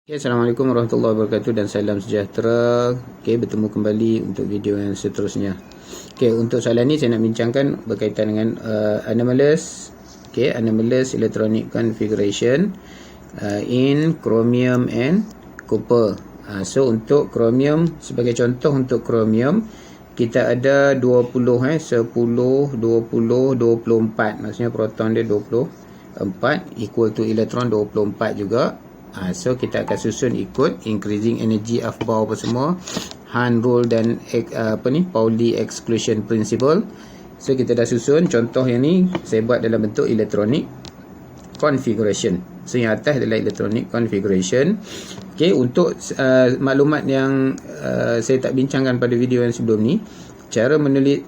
Okay, Assalamualaikum warahmatullahi wabarakatuh dan salam sejahtera. Okay, bertemu kembali untuk video yang seterusnya. Okay, untuk soalan ni saya nak bincangkan berkaitan dengan anomalous. Okay, anomalous electronic configuration in chromium and copper. So untuk chromium, sebagai contoh untuk chromium, kita ada 20, 10, 20, 24. Maksudnya proton dia 24 equal to elektron 24 juga. So kita akan susun ikut increasing energy Aufbau apa semua, Hahn rule dan Pauli exclusion principle. So kita dah susun. Contoh yang ni saya buat dalam bentuk electronic configuration. So yang atas adalah electronic configuration. Okay, untuk maklumat yang saya tak bincangkan pada video yang sebelum ni, cara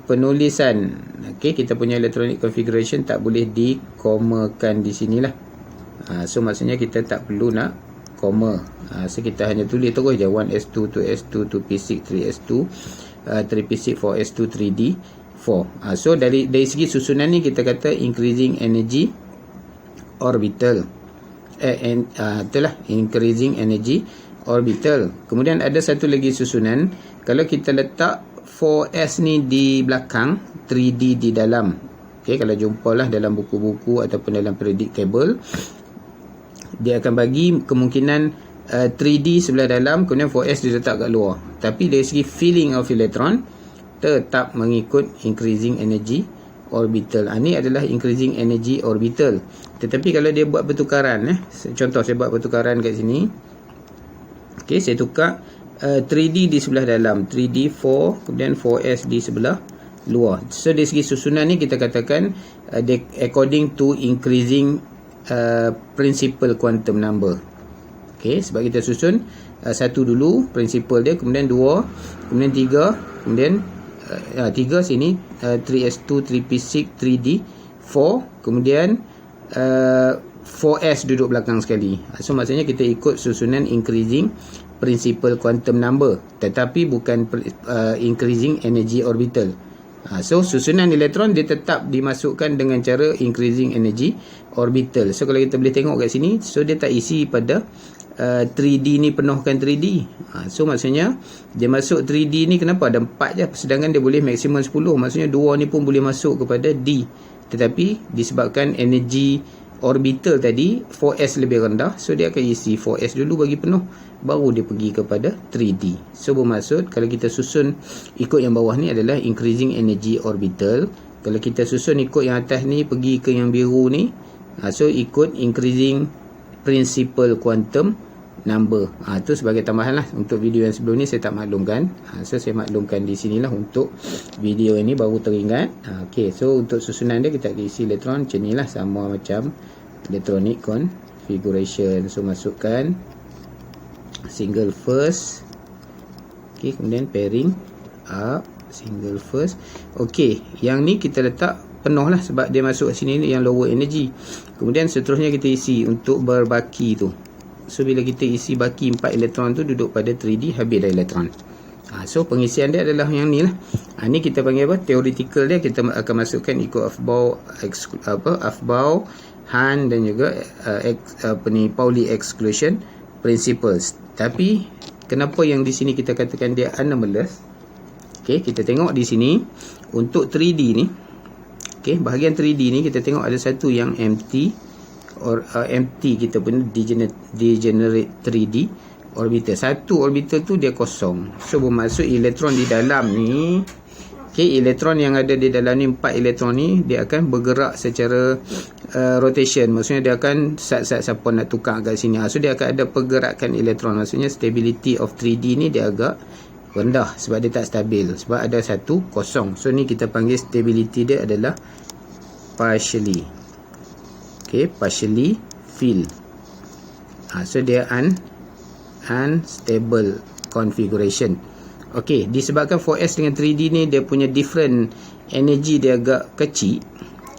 penulisan, okay, kita punya electronic configuration tak boleh dikomakan di sinilah. So maksudnya kita tak perlu nak koma. So kita hanya tulis terus je 1s2, 2s2, 2p6, 3s2, 3p6, 4s2, 3d4. So dari segi susunan ni kita kata increasing energy orbital. Itulah increasing energy orbital. Kemudian ada satu lagi susunan, kalau kita letak 4s ni di belakang, 3d di dalam. Okay, kalau jumpalah dalam buku-buku ataupun dalam periodic table, dia akan bagi kemungkinan 3D sebelah dalam, kemudian 4S dia letak kat luar. Tapi dari segi filling of electron tetap mengikut increasing energy orbital. Ini adalah increasing energy orbital. Tetapi kalau dia buat pertukaran, contoh saya buat pertukaran kat sini. Okay, saya tukar 3D di sebelah dalam, 3D4, kemudian 4S di sebelah luar. So dari segi susunan ni kita katakan according to increasing principal quantum number. Okay, sebab kita susun satu dulu principal dia, kemudian 2, kemudian 3, kemudian 3 sini 3s2, 3p6, 3d4, kemudian 4s duduk belakang sekali. So maksudnya kita ikut susunan increasing principal quantum number, tetapi bukan increasing energy orbital. So susunan elektron dia tetap dimasukkan dengan cara increasing energy orbital. So kalau kita boleh tengok kat sini, so dia tak isi pada 3D ni, penuhkan 3D. So maksudnya dia masuk 3D ni, kenapa ada 4 je, sedangkan dia boleh maksimum 10. Maksudnya 2 ni pun boleh masuk kepada D. Tetapi disebabkan energy orbital tadi 4s lebih rendah, so dia akan isi 4s dulu bagi penuh, baru dia pergi kepada 3D. So bermaksud kalau kita susun ikut yang bawah ni adalah increasing energy orbital. Kalau kita susun ikut yang atas ni pergi ke yang biru ni, so ikut increasing principal quantum number. Itu sebagai tambahan lah. Untuk video yang sebelum ni saya tak maklumkan, so saya maklumkan di sinilah untuk video ini baru teringat. Okay, so untuk susunan dia kita isi elektron macam ni lah, sama macam electronic configuration. So masukkan single first, okay, kemudian pairing up, single first. Okay, yang ni kita letak penuh lah sebab dia masuk sini ni yang lower energy. Kemudian seterusnya kita isi untuk berbaki tu. So bila kita isi baki 4 elektron tu duduk pada 3D, habis dah elektron. So pengisian dia adalah yang ni lah. Ni kita panggil apa? Theoretical dia kita akan masukkan ikut Aufbau, Hahn dan juga Pauli exclusion principles. Tapi kenapa yang di sini kita katakan dia anomalous? Okay, kita tengok di sini untuk 3D ni. Okay, bahagian 3D ni kita tengok ada satu yang empty, empty kita pun degenerate 3D orbital. Satu orbital tu dia kosong. So bermaksud elektron di dalam ni, okay, elektron yang ada di dalam ni, 4 elektron ni, dia akan bergerak secara rotation. Maksudnya dia akan siapa nak tukar kat sini. So dia akan ada pergerakan elektron. Maksudnya stability of 3D ni dia agak rendah sebab dia tak stabil, sebab ada satu kosong. So ni kita panggil stability dia adalah partially, okay, partially filled. So dia unstable configuration. Okay, disebabkan 4s dengan 3D ni dia punya different energy, dia agak kecil.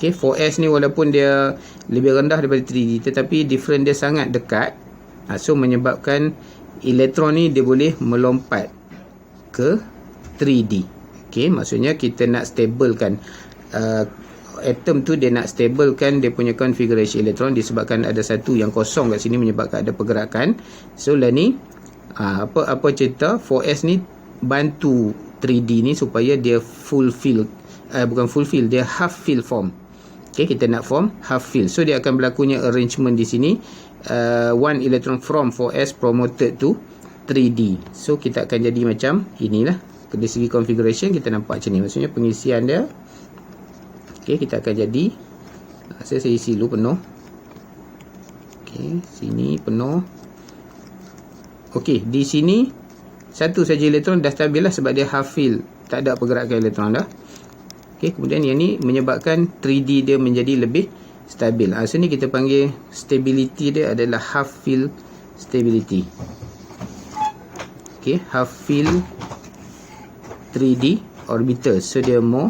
Okay, 4s ni walaupun dia lebih rendah daripada 3D, tetapi different dia sangat dekat. So menyebabkan elektron ni dia boleh melompat ke 3D. Okay, maksudnya kita nak stablekan atom tu dia nak stablekan dia punya configuration elektron disebabkan ada satu yang kosong kat sini menyebabkan ada pergerakan. So lah ni apa cerita 4s ni bantu 3D ni supaya dia fulfill, bukan fulfill, dia half fill form. Okay, kita nak form half fill. So dia akan berlakunya arrangement di sini, one electron from 4s promoted to 3D. So kita akan jadi macam inilah. Dari segi configuration kita nampak macam ni. Maksudnya pengisian dia. Okay, kita akan jadi, saya isi dulu penuh. Okay, sini penuh. Okay, di sini satu saja elektron dah stabil lah sebab dia half fill, tak ada pergerakan elektron dah. Okay, kemudian yang ni menyebabkan 3D dia menjadi lebih stabil. So ni kita panggil stability dia adalah half fill stability. Okay, half fill 3D orbital. So dia more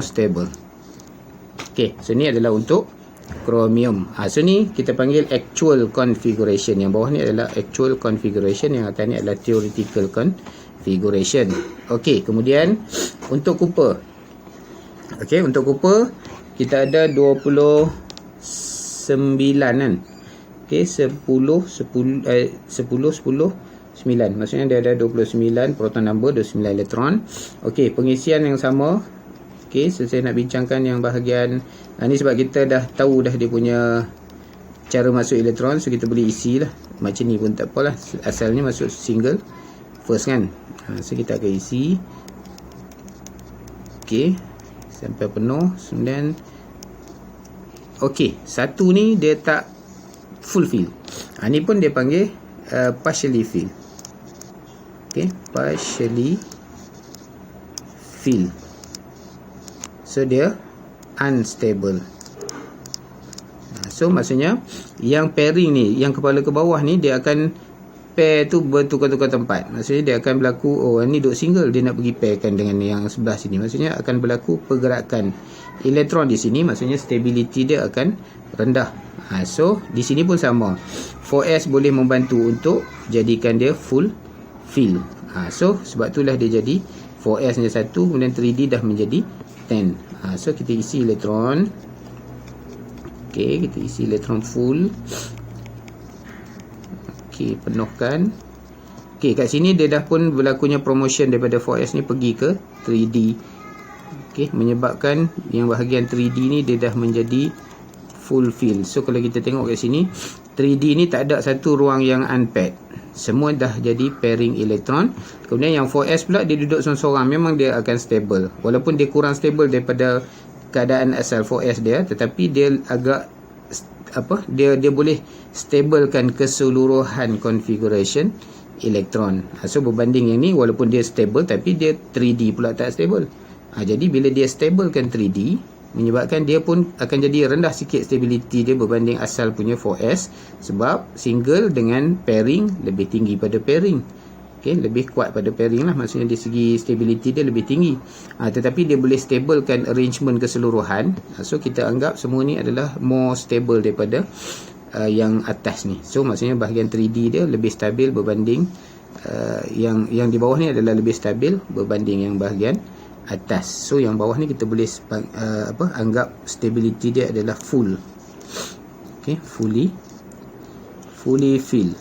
stable. Okay, so ni adalah untuk chromium. So ni kita panggil actual configuration. Yang bawah ni adalah actual configuration, yang atas ni adalah theoretical configuration. Okay, kemudian untuk copper. Okay, untuk copper kita ada 29 kan. Okay, 10 9. Maksudnya dia ada 29 proton number, 29 elektron. Okey, pengisian yang sama. Okey, so saya nak bincangkan yang bahagian ni sebab kita dah tahu dah dia punya cara masuk elektron, so kita boleh isi lah. Macam ni pun tak apalah. Asalnya masuk single first kan. So kita akan isi. Okey, sampai penuh. Kemudian okey, satu ni dia tak full fill. Ni pun dia panggil partially fill. Okay, partially fill. So dia unstable. So maksudnya yang pairing ni, yang kepala ke bawah ni, dia akan pair tu bertukar-tukar tempat. Maksudnya dia akan berlaku, oh ni duk single, dia nak pergi pairkan dengan yang sebelah sini. Maksudnya akan berlaku pergerakan elektron di sini. Maksudnya stability dia akan rendah. So di sini pun sama. 4s boleh membantu untuk jadikan dia full fill. So sebab itulah dia jadi 4s nya 1, kemudian 3D dah menjadi 10. So kita isi elektron. Okey, kita isi elektron full. Okey, penuhkan. Okey, kat sini dia dah pun berlakunya promotion daripada 4s ni pergi ke 3D. Okey, menyebabkan yang bahagian 3D ni dia dah menjadi full fill. So kalau kita tengok kat sini, 3D ni tak ada satu ruang yang unpaired. Semua dah jadi pairing elektron. Kemudian yang 4s pula dia duduk seorang-seorang, memang dia akan stable. Walaupun dia kurang stable daripada keadaan asal 4s dia, tetapi dia agak dia boleh stablekan keseluruhan configuration elektron. So berbanding yang ni, walaupun dia stable tapi dia 3D pula tak stable. Jadi bila dia stablekan 3D, menyebabkan dia pun akan jadi rendah sikit stability dia berbanding asal punya 4s, sebab single dengan pairing lebih tinggi pada pairing. Okay, lebih kuat pada pairing lah, maksudnya dari segi stability dia lebih tinggi. Tetapi dia boleh stablekan arrangement keseluruhan. So kita anggap semua ni adalah more stable daripada yang atas ni. So maksudnya bahagian 3D dia lebih stabil berbanding yang di bawah ni adalah lebih stabil berbanding yang bahagian atas. So yang bawah ni kita boleh anggap stability dia adalah full. Okay, fully fill.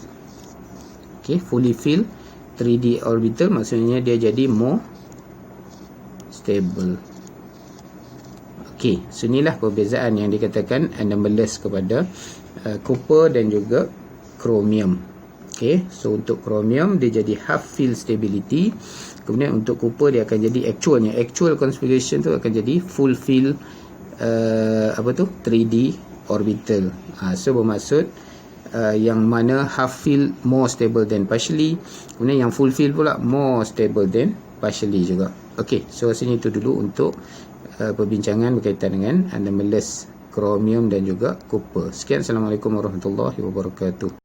Okay, fully fill 3D orbital, maksudnya dia jadi more stable. Okay, so inilah perbezaan yang dikatakan anomalous kepada copper dan juga chromium. Okay, so untuk chromium dia jadi half fill stability. Kemudian untuk copper dia akan jadi actual configuration tu akan jadi full fill 3D orbital. So bermaksud yang mana half fill more stable than partially, kemudian yang full fill pula more stable than partially juga. Okay, so sini itu dulu untuk perbincangan berkaitan dengan anomalous chromium dan juga copper. Sekian, Assalamualaikum warahmatullahi wabarakatuh.